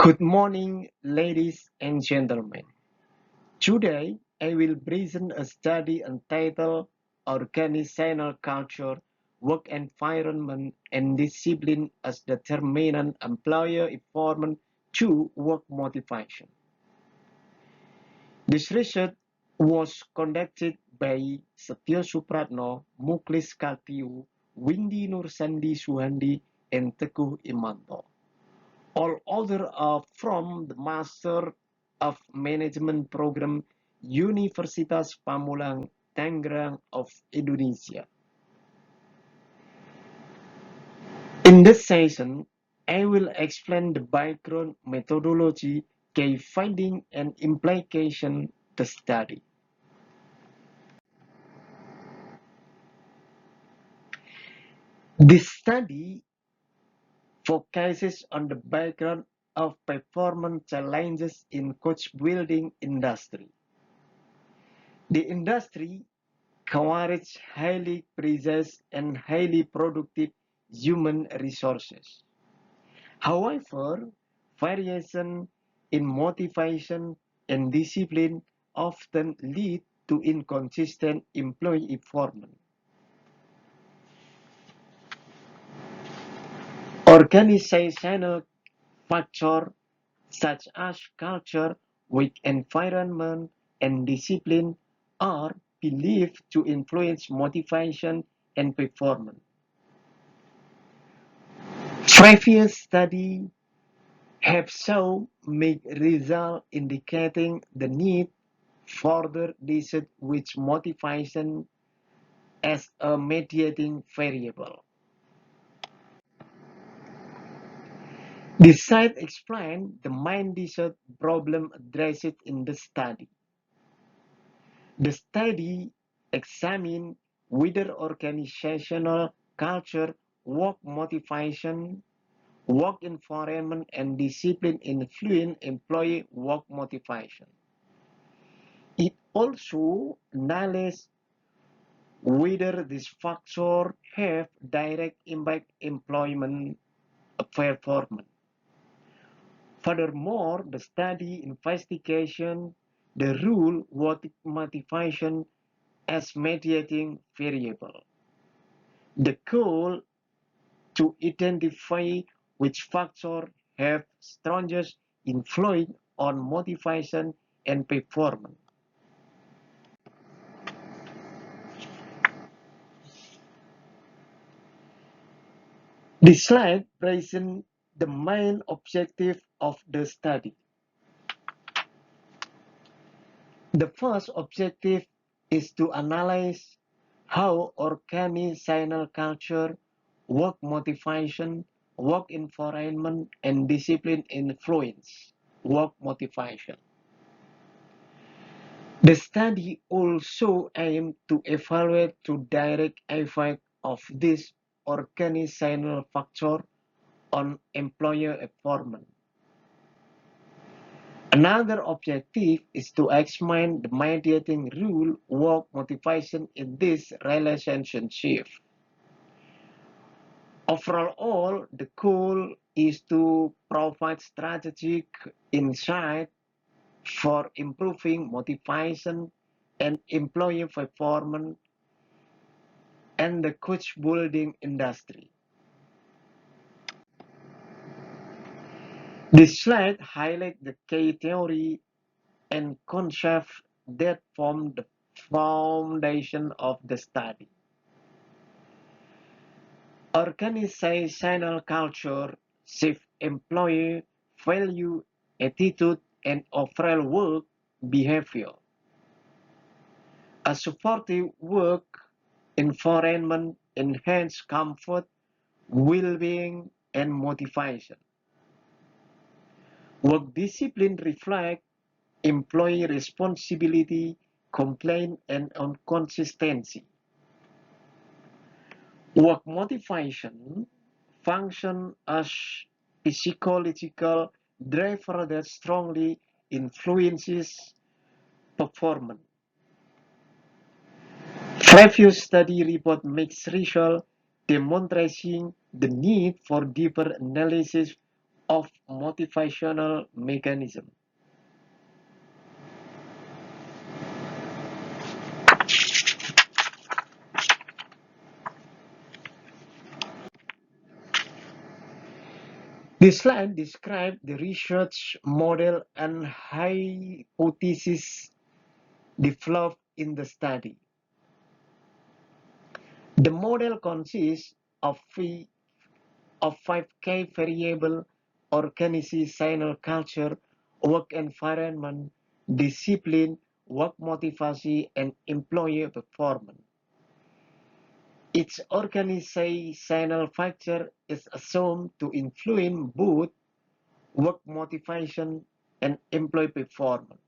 Good morning, ladies and gentlemen. Today, I will present a study entitled Organizational Culture, Work Environment, and Discipline as Determinant Employer Environment to Work Motivation. This research was conducted by Setyo Supratno, Muklis Katiu, Windy Nursandi Suhandi, and Teguh Imanto. All others are from the Master of Management Program Universitas Pamulang, Tangerang of Indonesia. In this session, I will explain the background, methodology, key finding, and implication the study. This study focuses on the background of performance challenges in coach building industry. The industry encourages highly precise and highly productive human resources. However, variation in motivation and discipline often lead to inconsistent employee performance. Organizational factors such as culture, work environment, and discipline are believed to influence motivation and performance. Previous studies have shown mixed results indicating the need further research which motivation as a mediating variable. This slide explains the main research problem addressed in the study. The study examined whether organizational culture, work motivation, work environment, and discipline influence employee work motivation. It also analyzed whether these factors have direct impact employment performance. Furthermore, the study investigation the role motivation as mediating variable. The goal to identify which factors have strongest influence on motivation and performance. This slide presents the main objective of the study. The first objective is to analyze how organizational culture, work motivation, work environment, and discipline influence work motivation. The study also aimed to evaluate the direct effect of this organizational factor on employer performance. Another objective is to examine the mediating role work motivation in this relationship. Overall, the goal is to provide strategic insight for improving motivation and employee performance and the coach building industry. This slide highlights the key theory and concepts that form the foundation of the study. Organizational culture shapes employee value, attitude, and overall work behavior. A supportive work environment enhances comfort, well-being, and motivation. Work discipline reflects employee responsibility, complaint, and consistency. Work motivation functions as psychological driver that strongly influences performance. Previous study report mixed results demonstrating the need for deeper analysis of motivational mechanism. This slide describes the research model and hypothesis developed in the study. The model consists of five key variables: organizational culture, work environment, discipline, work motivation, and employee performance. Each organizational factor is assumed to influence both work motivation and employee performance.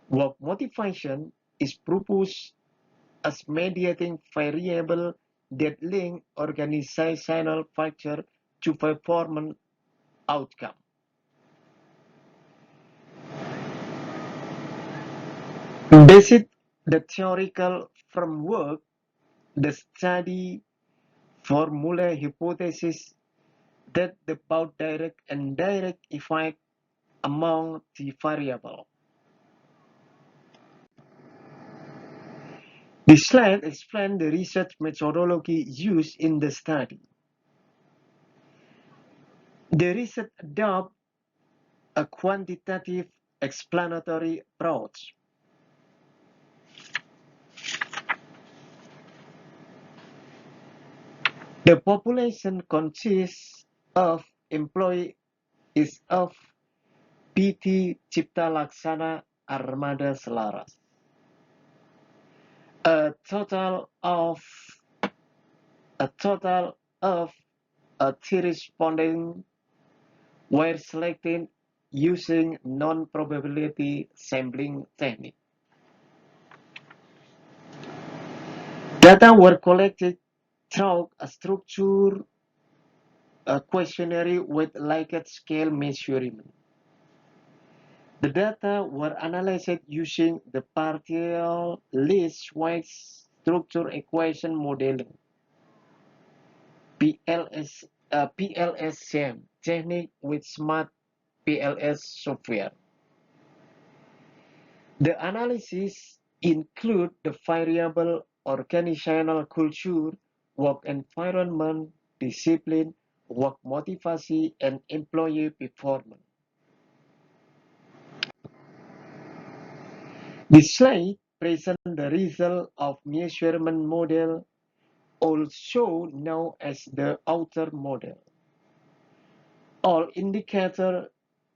Work motivation is proposed as mediating variable that link organizational factor to performance outcome. Basic the theoretical framework, the study formula hypothesis that the both direct and indirect effect among the variable. This slide explains the research methodology used in the study. The research adopts a quantitative explanatory approach. The population consists of employees of PT Cipta Laksana Armada Selaras. A total of a total of 30 respondents were selected using non-probability sampling technique. Data were collected through a structured questionnaire with Likert scale measurement. The data were analyzed using the partial least squares structure equation modeling (PLS) technique with smart PLS software. The analysis include the variable organizational culture, work environment, discipline, work motivation, and employee performance. This slide presents the result of measurement model, also known as the outer model. All indicators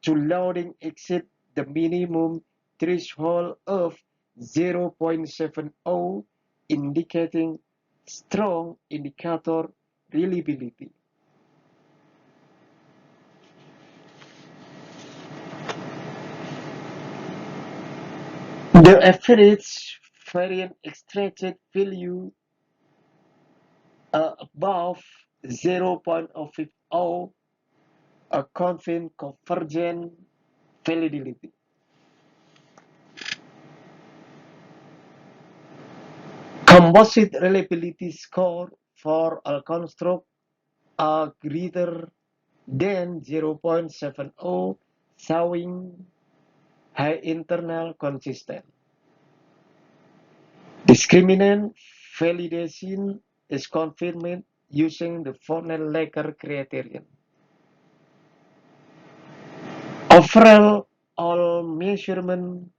to loading exceed the minimum threshold of 0.70, indicating strong indicator reliability. The average variance extracted value above 0.050 a confirmed convergent validity. Composite reliability score for a construct are greater than 0.70, showing high internal consistency. Discriminant validation is confirmed using the Fornell-Laker criterion. Overall, all measurement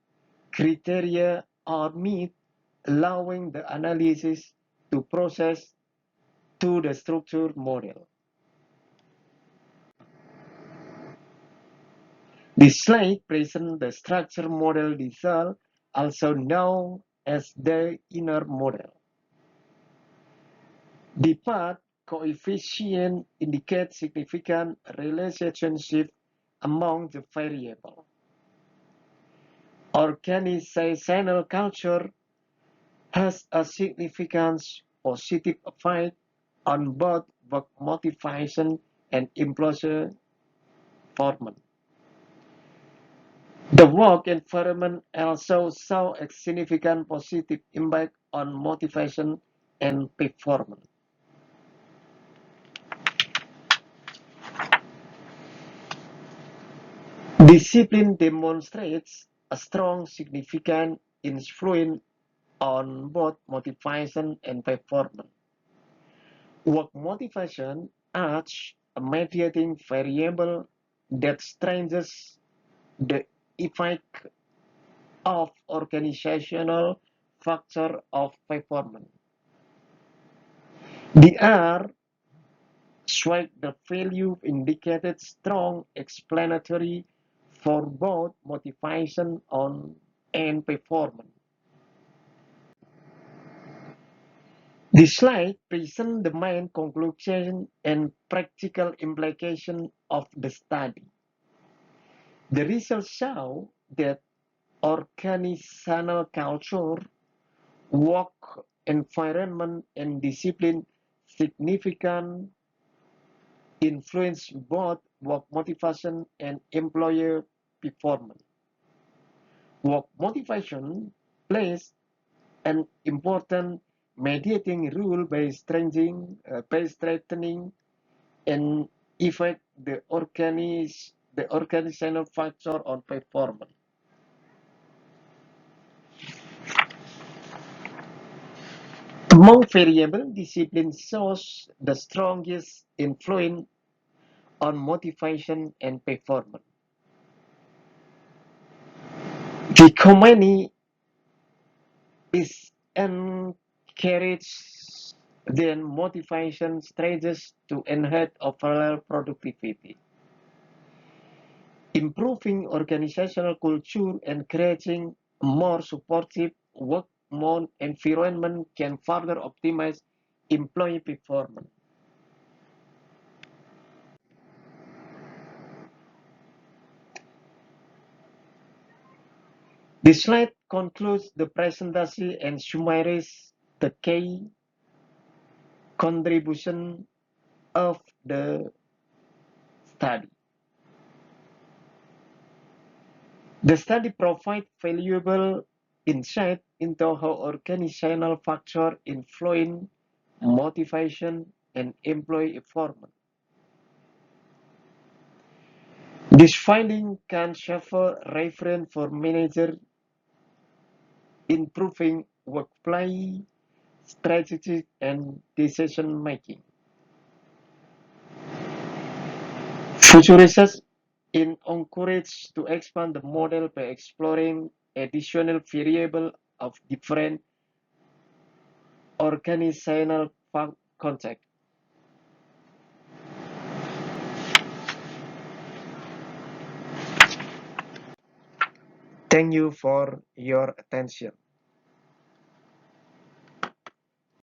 criteria are met, allowing the analysis to process to the structured model. This slide presents the structure model result, also known as the inner model. The path coefficient indicates significant relationship among the variables. Organizational culture has a significant positive effect on both work motivation and employee performance. The work environment also saw a significant positive impact on motivation and performance. Discipline demonstrates a strong, significant influence on both motivation and performance. Work motivation adds a mediating variable that strengthens the effect of organizational factor of performance. The R swag the value indicated strong explanatory for both motivation on and performance. This slide presents the main conclusion and practical implication of the study. The results show that organizational culture, work environment, and discipline significant influence both work motivation and employer performance. Work motivation plays an important mediating role by strengthening and effect the organizational factor on performance. Among variable, discipline shows the strongest influence on motivation and performance. The company is encouraged then motivation strategies to enhance overall productivity. Improving organizational culture and creating a more supportive work environment can further optimize employee performance. This slide concludes the presentation and summarizes the key contribution of the study. The study provides valuable insight into how organizational factors influence motivation and employee performance. This finding can serve as reference for managers improving workplace strategy and decision making. Future research is encouraged to expand the model by exploring additional variables of different organizational contexts. Thank you for your attention.